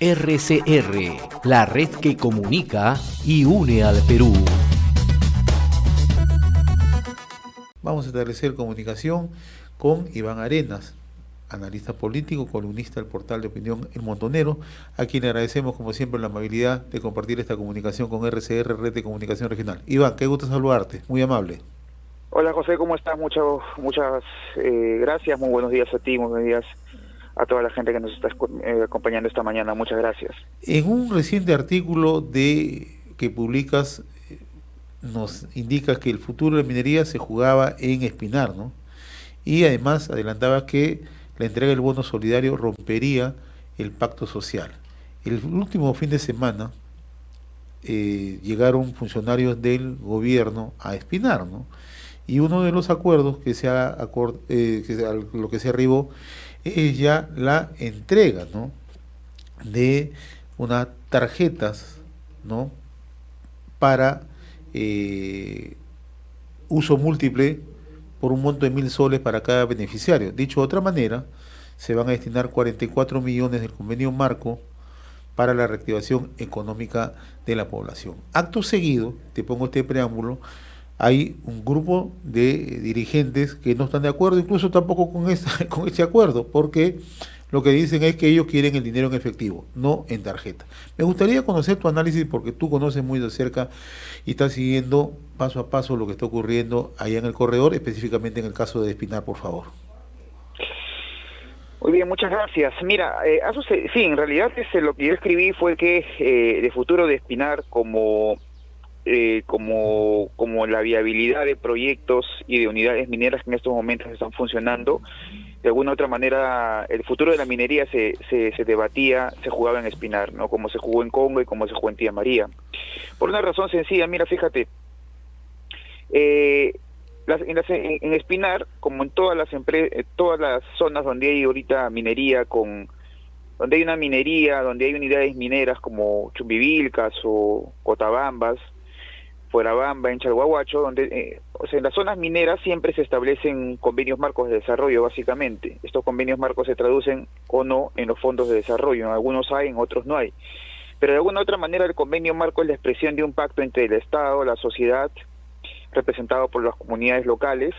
RCR, la red que comunica y une al Perú. Vamos a establecer comunicación con Iván Arenas, analista político, columnista del portal de opinión El Montonero, a quien le agradecemos como siempre la amabilidad de compartir esta comunicación con RCR, Red de Comunicación Regional. Iván, qué gusto saludarte, muy amable. Hola José, ¿cómo estás? Muchas gracias, muy buenos días a ti, muy buenos días a toda la gente que nos está acompañando esta mañana, muchas gracias. En un reciente artículo que publicas, nos indicas que el futuro de la minería se jugaba en Espinar, ¿no? Y además adelantaba que la entrega del bono solidario rompería el pacto social. El último fin de semana llegaron funcionarios del gobierno a Espinar, ¿no? Y uno de los acuerdos lo que se arribó es ya la entrega, ¿no?, de unas tarjetas, ¿no?, para uso múltiple por un monto de 1.000 soles para cada beneficiario. Dicho de otra manera, se van a destinar 44 millones del convenio marco para la reactivación económica de la población. Acto seguido, te pongo este preámbulo, hay un grupo de dirigentes que no están de acuerdo, incluso tampoco con este acuerdo, porque lo que dicen es que ellos quieren el dinero en efectivo, no en tarjeta. Me gustaría conocer tu análisis porque tú conoces muy de cerca y estás siguiendo paso a paso lo que está ocurriendo allá en el corredor, específicamente en el caso de Espinar, por favor. Muy bien, muchas gracias. Mira, sí, en realidad lo que yo escribí fue que el futuro de Espinar como la viabilidad de proyectos y de unidades mineras que en estos momentos están funcionando, de alguna u otra manera el futuro de la minería se debatía, se jugaba en Espinar, ¿no? Como se jugó en Congo y como se jugó en Tía María. Por una razón sencilla, mira, fíjate, en Espinar, como en todas las zonas donde hay ahorita minería, donde hay una minería, donde hay unidades mineras como Chumbivilcas o Cotabambas, Fuerabamba, en Chalhuahuacho, donde en las zonas mineras siempre se establecen convenios marcos de desarrollo, básicamente. Estos convenios marcos se traducen o no en los fondos de desarrollo, en algunos hay, en otros no hay. Pero de alguna u otra manera el convenio marco es la expresión de un pacto entre el Estado, la sociedad, representado por las comunidades locales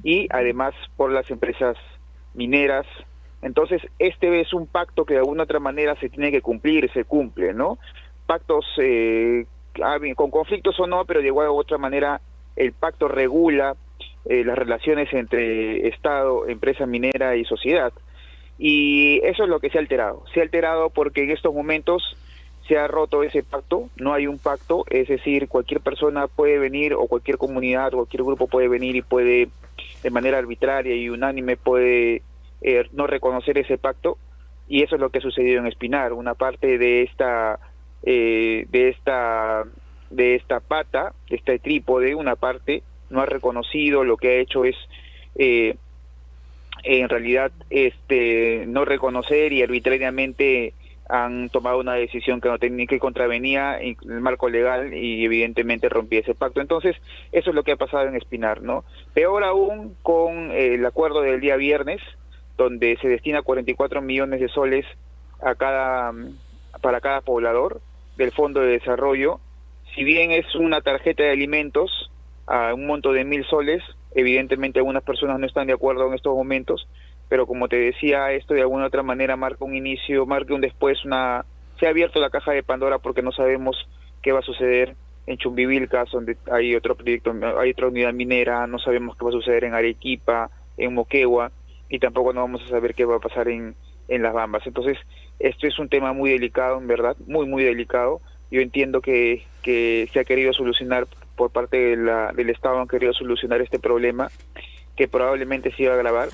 y además por las empresas mineras. Entonces este es un pacto que de alguna u otra manera se tiene que cumplir, se cumple, ¿no? Pactos con conflictos o no, pero de igual u otra manera el pacto regula las relaciones entre Estado, empresa minera y sociedad. Y eso es lo que se ha alterado. Se ha alterado porque en estos momentos se ha roto ese pacto, no hay un pacto, es decir, cualquier persona puede venir, o cualquier comunidad, o cualquier grupo puede venir y puede, de manera arbitraria y unánime, puede no reconocer ese pacto, y eso es lo que ha sucedido en Espinar. Una parte de esta pata, de este trípode, una parte no ha reconocido, lo que ha hecho es en realidad no reconocer, y arbitrariamente han tomado una decisión que no tenía, que contravenía el marco legal y evidentemente rompía ese pacto. Entonces eso es lo que ha pasado en Espinar, ¿no? Peor aún con el acuerdo del día viernes, donde se destina 44 millones de soles para cada poblador del Fondo de Desarrollo. Si bien es una tarjeta de alimentos a un monto de 1.000 soles, evidentemente algunas personas no están de acuerdo en estos momentos, pero como te decía, esto de alguna otra manera marca un inicio, marca un después, se ha abierto la caja de Pandora, porque no sabemos qué va a suceder en Chumbivilcas, donde hay otro proyecto, hay otra unidad minera, no sabemos qué va a suceder en Arequipa, en Moquegua, y tampoco no vamos a saber qué va a pasar en Las Bambas. Entonces, esto es un tema muy delicado, en verdad, muy, muy delicado. Yo entiendo que se ha querido solucionar por parte del Estado, han querido solucionar este problema, que probablemente se iba a agravar,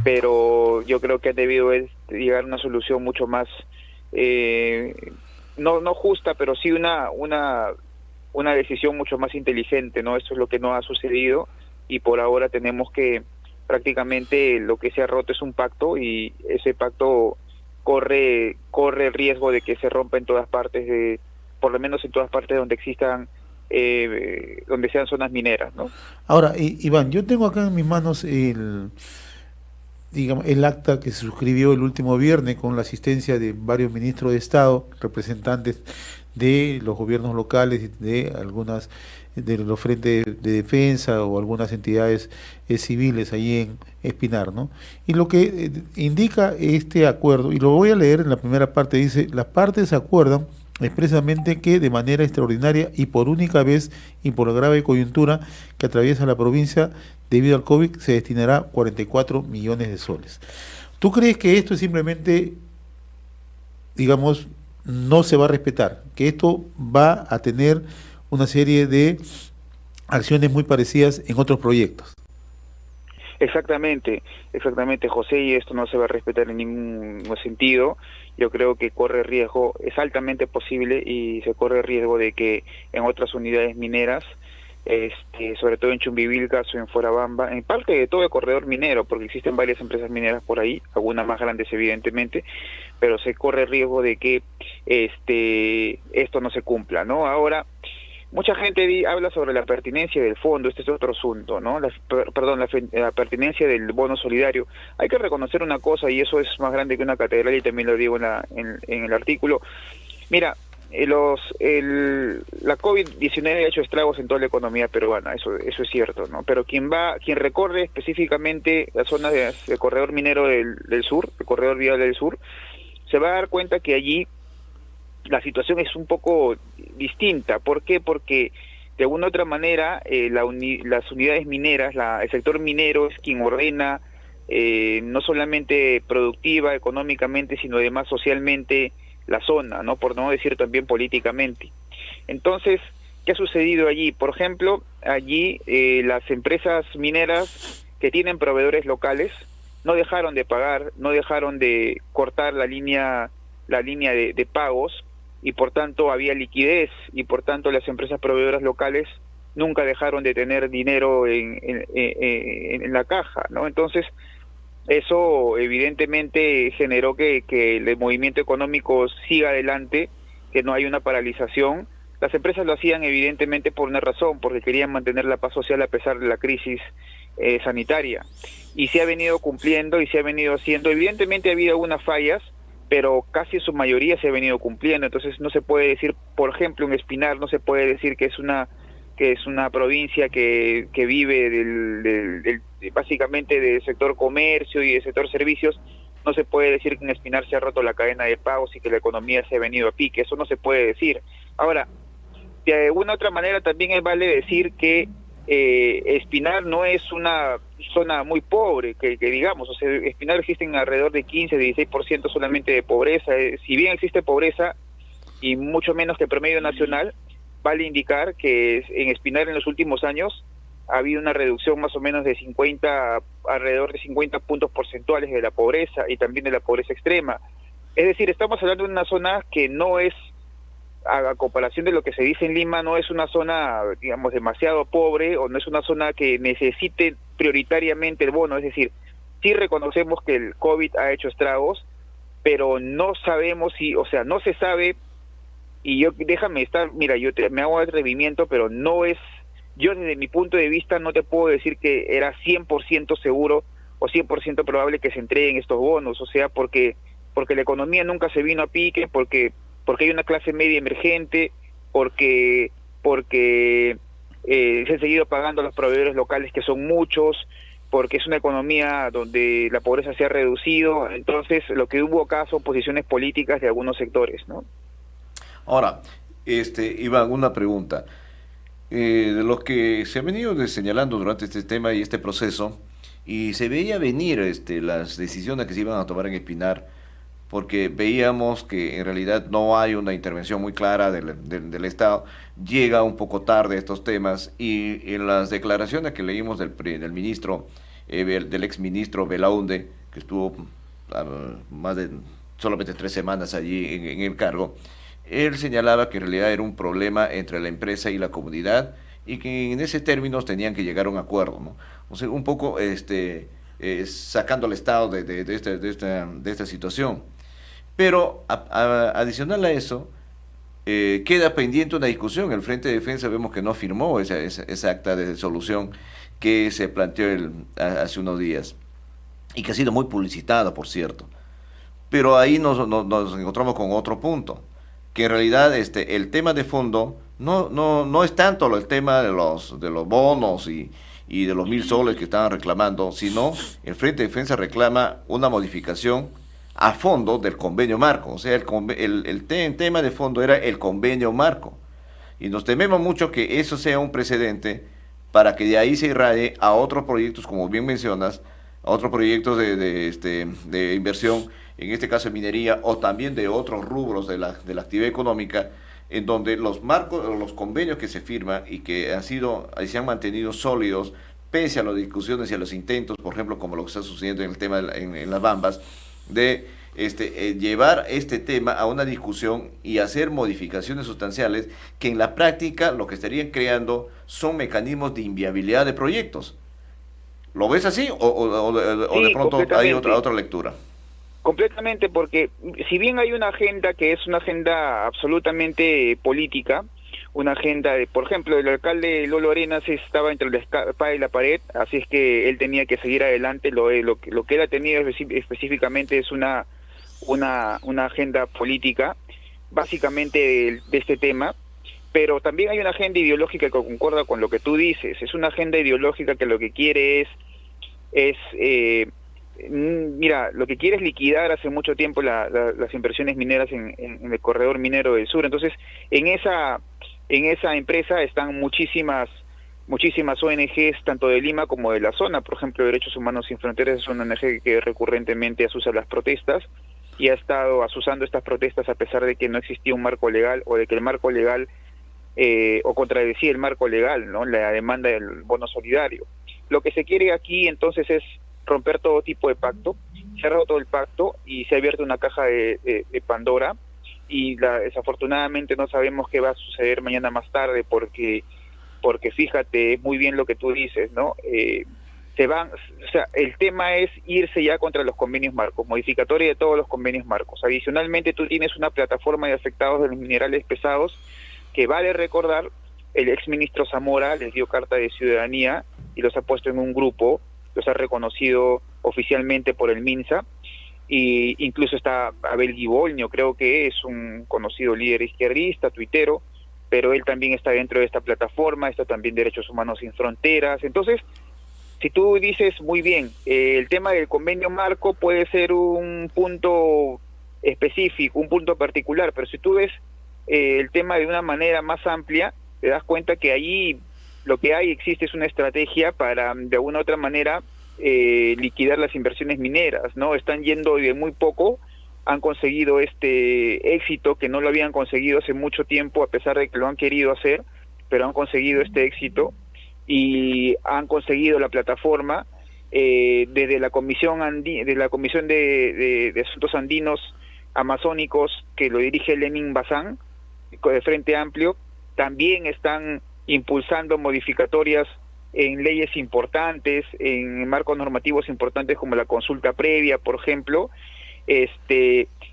pero yo creo que ha debido llegar a una solución mucho más, no justa, pero sí una decisión mucho más inteligente, ¿no? Esto es lo que no ha sucedido, y por ahora tenemos que, prácticamente lo que se ha roto es un pacto, y ese pacto corre el riesgo de que se rompa en todas partes, por lo menos en todas partes donde existan, donde sean zonas mineras, ¿no? Ahora, Iván, yo tengo acá en mis manos digamos, el acta que se suscribió el último viernes con la asistencia de varios ministros de Estado, representantes de los gobiernos locales, de algunas de los frentes de defensa o algunas entidades civiles ahí en Espinar, ¿no? Y lo que indica este acuerdo, y lo voy a leer en la primera parte, dice: las partes acuerdan expresamente que de manera extraordinaria y por única vez y por la grave coyuntura que atraviesa la provincia debido al COVID se destinará 44 millones de soles. ¿Tú crees que esto es simplemente, digamos, no se va a respetar, que esto va a tener una serie de acciones muy parecidas en otros proyectos? Exactamente, José, y esto no se va a respetar en ningún sentido. Yo creo que corre riesgo, es altamente posible y se corre riesgo de que en otras unidades mineras, sobre todo en Chumbivilcas o en Fuerabamba, en parte de todo el corredor minero, porque existen varias empresas mineras por ahí, algunas más grandes evidentemente, pero se corre riesgo de que esto no se cumpla, ¿no? Ahora, mucha gente habla sobre la pertinencia del fondo, este es otro asunto, ¿no? La pertinencia del bono solidario. Hay que reconocer una cosa, y eso es más grande que una catedral, y también lo digo en el artículo. Mira, la COVID-19 ha hecho estragos en toda la economía peruana, eso es cierto, ¿no? Pero quien recorre específicamente la zona del corredor minero del sur, el corredor vial del sur, se va a dar cuenta que allí la situación es un poco distinta. ¿Por qué? Porque de alguna u otra manera las unidades mineras, el sector minero es quien ordena, no solamente productiva, económicamente, sino además socialmente la zona, ¿no? Por no decir también políticamente. Entonces, ¿qué ha sucedido allí? Por ejemplo, allí las empresas mineras que tienen proveedores locales no dejaron de pagar, no dejaron de cortar la línea de pagos, y por tanto había liquidez, y por tanto las empresas proveedoras locales nunca dejaron de tener dinero en la caja, ¿no? Entonces, eso evidentemente generó que el movimiento económico siga adelante, que no hay una paralización. Las empresas lo hacían evidentemente por una razón, porque querían mantener la paz social a pesar de la crisis sanitaria. Y se ha venido cumpliendo y se ha venido haciendo. Evidentemente ha habido algunas fallas, pero casi en su mayoría se ha venido cumpliendo. Entonces no se puede decir, por ejemplo, en Espinar no se puede decir que es una provincia que vive básicamente del sector comercio y del sector servicios. No se puede decir que en Espinar se ha roto la cadena de pagos y que la economía se ha venido a pique. Eso no se puede decir. Ahora, de alguna otra manera también vale decir que Espinar no es una zona muy pobre, que digamos, o sea, Espinar existen alrededor de 15-16% solamente de pobreza. Si bien existe pobreza, y mucho menos que el promedio nacional, vale indicar que en Espinar en los últimos años ha habido una reducción más o menos de alrededor de 50 puntos porcentuales de la pobreza y también de la pobreza extrema. Es decir, estamos hablando de una zona que no es, a comparación de lo que se dice en Lima, no es una zona, digamos, demasiado pobre, o no es una zona que necesite prioritariamente el bono. Es decir, sí reconocemos que el COVID ha hecho estragos, pero no sabemos no se sabe, y me hago atrevimiento, pero no es, yo desde mi punto de vista no te puedo decir que era 100% seguro o 100% probable que se entreguen estos bonos, o sea, porque la economía nunca se vino a pique, porque hay una clase media emergente, porque se han seguido pagando a los proveedores locales, que son muchos, porque es una economía donde la pobreza se ha reducido. Entonces, lo que hubo acá son posiciones políticas de algunos sectores, ¿no? Ahora, Iván, una pregunta. De lo que se ha venido señalando durante este tema y este proceso, y se veía venir las decisiones que se iban a tomar en Espinar, porque veíamos que en realidad no hay una intervención muy clara del Estado, llega un poco tarde estos temas, y en las declaraciones que leímos del ministro, del exministro Belaunde, que estuvo más de solamente 3 semanas allí en el cargo, él señalaba que en realidad era un problema entre la empresa y la comunidad, y que en ese términos tenían que llegar a un acuerdo, ¿no? O sea, un poco sacando al Estado de esta situación. Pero adicional a eso, queda pendiente una discusión. El Frente de Defensa vemos que no firmó esa acta de solución que se planteó hace unos días. y que ha sido muy publicitada, por cierto. Pero ahí nos encontramos con otro punto, que en realidad el tema de fondo no es tanto el tema de los bonos y de los 1.000 soles que estaban reclamando, sino el Frente de Defensa reclama una modificación a fondo del convenio marco. O sea, el tema de fondo era el convenio marco. Y nos tememos mucho que eso sea un precedente para que de ahí se irradie a otros proyectos, como bien mencionas, a otros proyectos de inversión, en este caso de minería, o también de otros rubros de la actividad económica, en donde los marcos, los convenios que se firman y que se han mantenido sólidos, pese a las discusiones y a los intentos, por ejemplo, como lo que está sucediendo en el tema en las Bambas, de llevar este tema a una discusión y hacer modificaciones sustanciales que en la práctica lo que estarían creando son mecanismos de inviabilidad de proyectos. ¿Lo ves así o Sí, de pronto hay otra lectura? Completamente, porque si bien hay una agenda que es una agenda absolutamente política, una agenda de, por ejemplo, el alcalde Lolo Arenas estaba entre la espada y la pared, así es que él tenía que seguir adelante. Lo que él ha tenido específicamente es una agenda política, básicamente de este tema, pero también hay una agenda ideológica que concuerda con lo que tú dices. Es una agenda ideológica que lo que quiere mira, lo que quiere es liquidar hace mucho tiempo las inversiones mineras en el corredor minero del sur. Entonces, en esa empresa están muchísimas ONGs, tanto de Lima como de la zona. Por ejemplo, Derechos Humanos Sin Fronteras es una ONG que recurrentemente asusa las protestas y ha estado asusando estas protestas a pesar de que no existía un marco legal, o de que el marco legal o contradecía el marco legal, ¿no? La demanda del bono solidario. Lo que se quiere aquí entonces es romper todo tipo de pacto. Se ha roto el pacto y se ha abierto una caja de Pandora, y desafortunadamente no sabemos qué va a suceder mañana más tarde, porque fíjate muy bien lo que tú dices, ¿no? O sea, el tema es irse ya contra los convenios marcos, modificatoria de todos los convenios marcos. Adicionalmente, tú tienes una plataforma de afectados de los minerales pesados que, vale recordar, el exministro Zamora les dio carta de ciudadanía y los ha puesto en un grupo, los ha reconocido oficialmente por el MINSA, y incluso está Abel Guibolño, creo que es un conocido líder izquierdista, tuitero, pero él también está dentro de esta plataforma. Está también Derechos Humanos Sin Fronteras. Entonces, si tú dices muy bien, el tema del convenio marco puede ser un punto específico, un punto particular, pero si tú ves el tema de una manera más amplia, te das cuenta que allí lo que existe es una estrategia para, de alguna u otra manera, liquidar las inversiones mineras, ¿no? Están yendo de muy poco, han conseguido este éxito que no lo habían conseguido hace mucho tiempo, a pesar de que lo han querido hacer, pero han conseguido este éxito y han conseguido la plataforma desde la Comisión de Asuntos Andinos Amazónicos, que lo dirige Lenin Bazán, de Frente Amplio. También están impulsando modificatorias en leyes importantes, en marcos normativos importantes como la consulta previa, por ejemplo,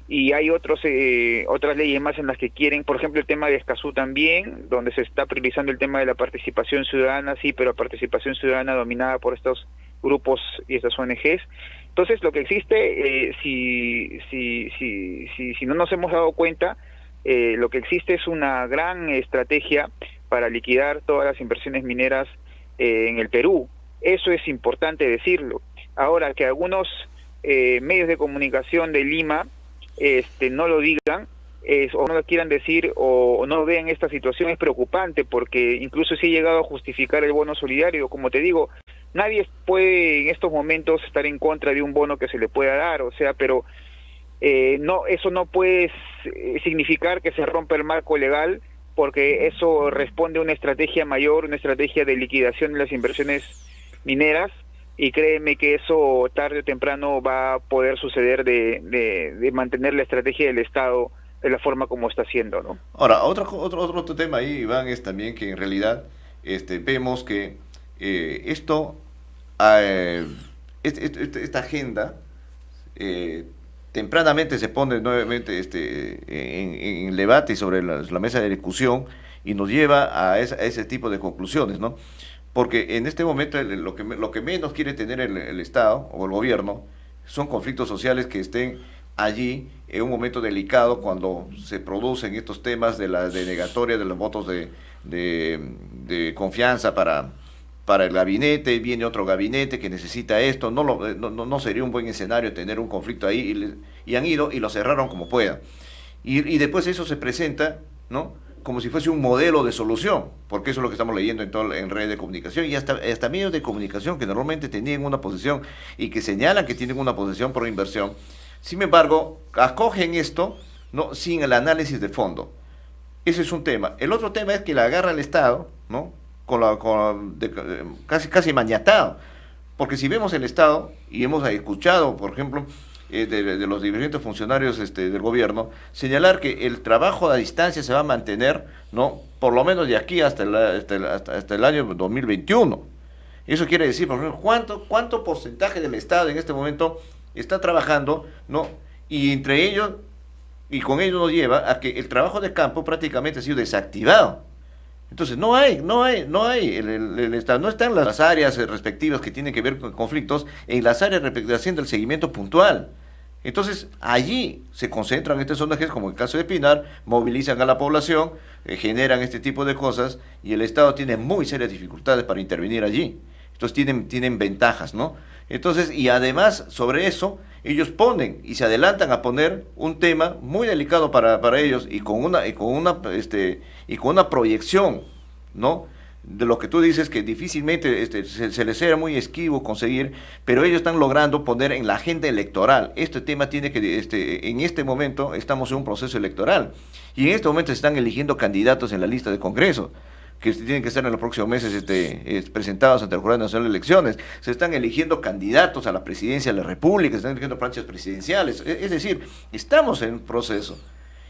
y hay otras leyes más en las que quieren, por ejemplo, el tema de Escazú también, donde se está priorizando el tema de la participación ciudadana, sí, pero participación ciudadana dominada por estos grupos y estas ONGs. Entonces, lo que existe, si no nos hemos dado cuenta, lo que existe es una gran estrategia para liquidar todas las inversiones mineras en el Perú. Eso es importante decirlo. Ahora, que algunos medios de comunicación de Lima no lo digan, o no lo quieran decir, o no vean esta situación, es preocupante, porque incluso si he llegado a justificar el bono solidario. Como te digo, nadie puede en estos momentos estar en contra de un bono que se le pueda dar, o sea, pero eso no puede significar que se rompa el marco legal, porque eso responde a una estrategia mayor, una estrategia de liquidación de las inversiones mineras, y créeme que eso tarde o temprano va a poder suceder, de mantener la estrategia del Estado de la forma como está haciendo, ¿no? Ahora, otro tema ahí, Iván, es también que en realidad vemos que esta agenda tempranamente se pone nuevamente en debate y sobre la mesa de discusión, y nos lleva a ese tipo de conclusiones, ¿no? porque en este momento lo que menos quiere tener el Estado o el gobierno son conflictos sociales que estén allí en un momento delicado cuando se producen estos temas de la denegatoria de los votos de confianza para el gabinete. Viene otro gabinete que necesita esto. No sería un buen escenario tener un conflicto ahí, y han ido y lo cerraron como puedan. Y después eso se presenta, ¿no?, como si fuese un modelo de solución, porque eso es lo que estamos leyendo en redes de comunicación y hasta medios de comunicación que normalmente tenían una posición y que señalan que tienen una posición por inversión. Sin embargo, acogen esto, ¿no?, sin el análisis de fondo. Ese es un tema. El otro tema es que la agarra el Estado, ¿no?, casi maniatado. Porque si vemos el Estado, y hemos escuchado, por ejemplo, de los diferentes funcionarios del gobierno, señalar que el trabajo a distancia se va a mantener, ¿no?, por lo menos de aquí hasta el año 2021. Eso quiere decir, por ejemplo, cuánto porcentaje del Estado en este momento está trabajando, ¿no? Y entre ellos, y con ello nos lleva a que el trabajo de campo prácticamente ha sido desactivado. Entonces no hay, el Estado no está en las áreas respectivas que tienen que ver con conflictos, en las áreas respectivas haciendo el seguimiento puntual. Entonces allí se concentran estos sondajes, como el caso de Pinar, movilizan a la población, generan este tipo de cosas, y el Estado tiene muy serias dificultades para intervenir allí. Entonces tienen ventajas, ¿no? Entonces, y además sobre eso, ellos ponen y se adelantan a poner un tema muy delicado para ellos y con una proyección, ¿no?, de lo que tú dices que difícilmente se les era muy esquivo conseguir, pero ellos están logrando poner en la agenda electoral. Este tema tiene que, en este momento estamos en un proceso electoral y en este momento se están eligiendo candidatos en la lista de Congreso, que tienen que estar en los próximos meses presentados ante el Jurado Nacional de Elecciones. Se están eligiendo candidatos a la presidencia de la República, se están eligiendo planchas presidenciales. Es decir, estamos en un proceso.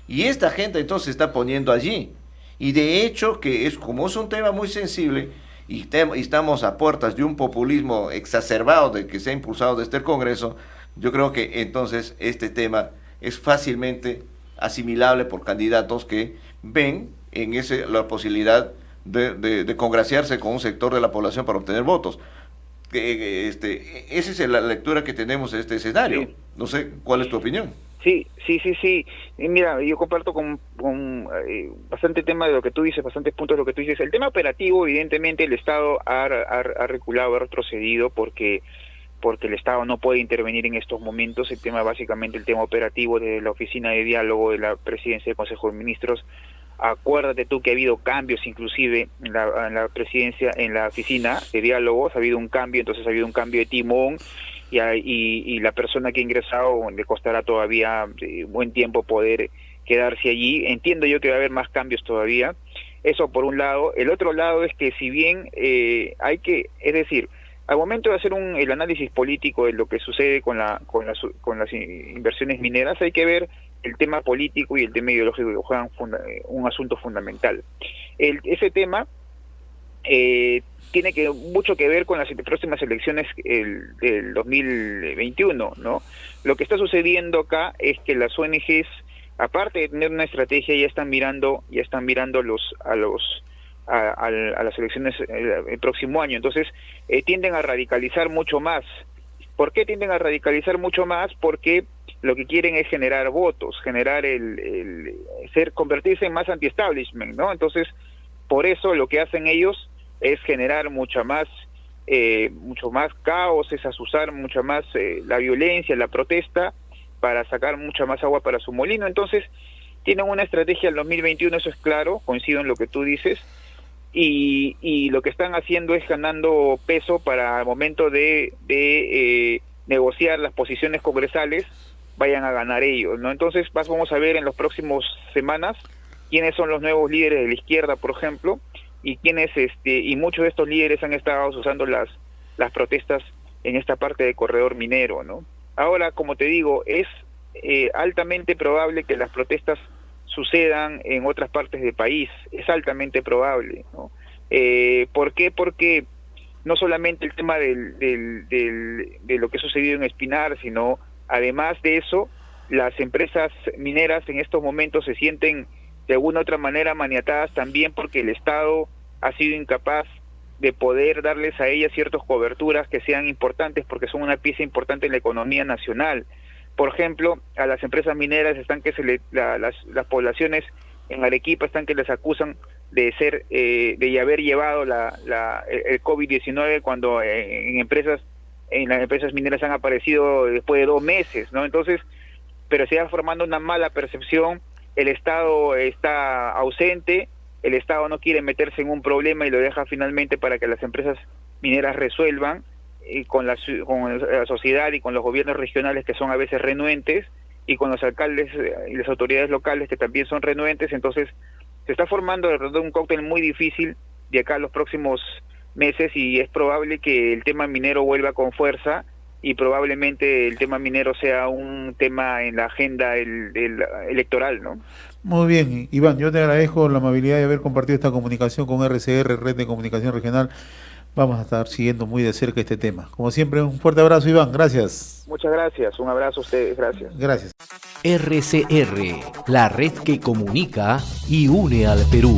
Y esta gente entonces se está poniendo allí. Y de hecho, como es un tema muy sensible, y estamos a puertas de un populismo exacerbado que se ha impulsado desde el Congreso, yo creo que entonces este tema es fácilmente asimilable por candidatos que ven en la posibilidad de congraciarse con un sector de la población para obtener votos. Esa es la lectura que tenemos de este escenario. Sí. No sé, ¿cuál es tu opinión? Sí. Y mira, yo comparto con bastante tema de lo que tú dices, bastantes puntos de lo que tú dices. El tema operativo, evidentemente, el Estado ha reculado, ha retrocedido porque el Estado no puede intervenir en estos momentos. El tema, básicamente, el tema operativo de la Oficina de Diálogo de la Presidencia del Consejo de Ministros. Acuérdate tú que ha habido cambios inclusive en la presidencia, en la Oficina de Diálogos, ha habido un cambio, entonces ha habido un cambio de timón y la persona que ha ingresado le costará todavía buen tiempo poder quedarse allí. Entiendo yo que va a haber más cambios todavía. Eso por un lado. El otro lado es que si bien es decir, al momento de hacer el análisis político de lo que sucede con las inversiones mineras, hay que ver el tema político y el tema ideológico que juegan un asunto fundamental. Ese tema tiene mucho que ver con las próximas elecciones del 2021, ¿no? Lo que está sucediendo acá es que las ONGs, aparte de tener una estrategia, ya están mirando a las elecciones el próximo año. Entonces tienden a radicalizar mucho más. ¿Por qué tienden a radicalizar mucho más? Porque lo que quieren es generar votos, convertirse en más anti-establishment, ¿no? Entonces, por eso lo que hacen ellos es generar mucho más caos, es azuzar mucho más la violencia, la protesta, para sacar mucha más agua para su molino. Entonces, tienen una estrategia al 2021, eso es claro, coincido en lo que tú dices, y lo que están haciendo es ganando peso para el momento de negociar las posiciones congresales, vayan a ganar ellos, ¿no? Entonces vamos a ver en las próximas semanas quiénes son los nuevos líderes de la izquierda, por ejemplo, y quiénes y muchos de estos líderes han estado usando las protestas en esta parte del corredor minero, ¿no? Ahora, como te digo, es altamente probable que las protestas sucedan en otras partes del país, es altamente probable, ¿no? ¿Por qué? Porque no solamente el tema de lo que ha sucedido en Espinar, sino además de eso, las empresas mineras en estos momentos se sienten de alguna u otra manera maniatadas también porque el Estado ha sido incapaz de poder darles a ellas ciertas coberturas que sean importantes, porque son una pieza importante en la economía nacional. Por ejemplo, a las empresas mineras están que las poblaciones en Arequipa están que les acusan de ser de haber llevado el COVID-19 cuando en las empresas mineras han aparecido después de 2 meses, ¿no? Entonces, pero se va formando una mala percepción, el Estado está ausente, el Estado no quiere meterse en un problema y lo deja finalmente para que las empresas mineras resuelvan, con la sociedad y con los gobiernos regionales que son a veces renuentes, y con los alcaldes y las autoridades locales que también son renuentes. Entonces se está formando de verdad un cóctel muy difícil de acá a los próximos meses, y es probable que el tema minero vuelva con fuerza, y probablemente el tema minero sea un tema en la agenda electoral, ¿no? Muy bien, Iván, yo te agradezco la amabilidad de haber compartido esta comunicación con RCR, Red de Comunicación Regional. Vamos a estar siguiendo muy de cerca este tema. Como siempre, un fuerte abrazo, Iván. Gracias. Muchas gracias. Un abrazo a ustedes. Gracias. Gracias. RCR, la red que comunica y une al Perú.